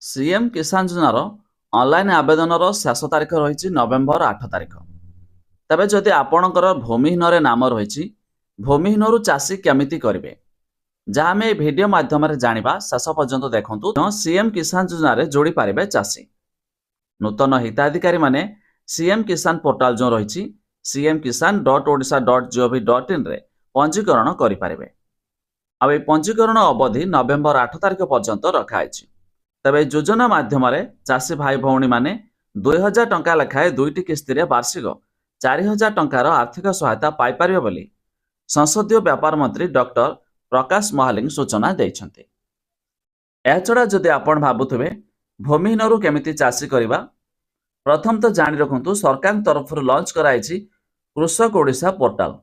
CM किसान योजनार online आवेदनर शेष तारीख रही नवेम्बर 8 तारीख। तेबे जदि आपणकर भूमिहीन नाम रही भूमिहीन चाषी केमिति करेंगे जहाँ आम भिडियो माध्यम जाना शेष पर्यंत देखूँ। सीएम किसान योजन जोड़ी पारे चाषी नूतन हिताधिकारी माने सीएम किसान पोर्टाल जो रही cmkisan.odisha.gov.in रे पंजीकरण करें। अब ये पंजीकरण अवधि नवेम्बर 8 तारीख पर्यंत रखाई। तेबे योजना माध्यम चाषी भाई भौणी माने 2000 टंका लेखाए दुईटी किस्ती वार्षिक 4000 टंकार आर्थिक सहायता पाइपर बोली संसदीय व्यापार मंत्री डॉक्टर प्रकाश महालिंग सूचना देइछन्ते। एछड़ा जदि आपण भाबुथिबे भूमिहीन केमिति चाषी करबा, प्रथम तो जानि रखंतु सरकार तरफ लॉन्च कराइछि कृषक ओडिशा पोर्टाल।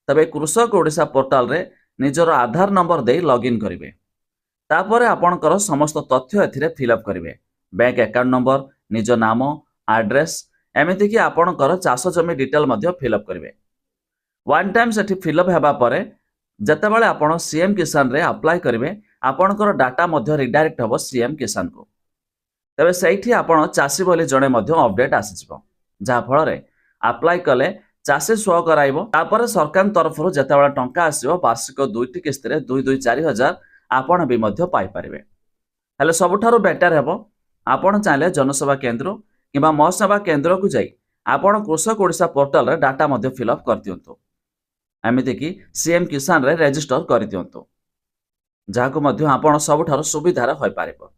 तबे कृषक ओडिशा पोर्टाल रे निजर आधार नंबर दे लॉगिन करिवे। तापर आपणकर समस्त तथ्य एथिरे फिलअप करेंगे। बैंक अकाउंट नंबर, निज नाम, एड्रेस एमती कि आपणकर चाष जमी डिटेल फिलअप करेंगे। वन टाइम से फिलअप हेबा परे जेतेबेले आपण सीएम किसान रे अप्लाई करेंगे आपणकर डाटा रिडायरेक्ट हम सीएम किसान को। तेबे सेठी आपण चाषी बोली जड़े अपडेट आसीजिवो जहा फल अप्लाई कले चाषी शो कराइबो। तापर सरकार तरफ जेतेबेले टंका आसीबो वार्षिक दुईटी किस्ती 2-2-4000 आपण भी पाइपर। हेले सबुठारु बेटर हेबो आपण चाहे जनसेवा केन्द्र किंबा महसेवा केन्द्र को जाई आपण कृषक ओडिशा पोर्टाल रे डाटा फिलअप कर दियंतु। एमिति कि सीएम किसान रे रजिस्टर कर दियंतु जहाको आपण सबुठारु सुविधार होय पारिबो।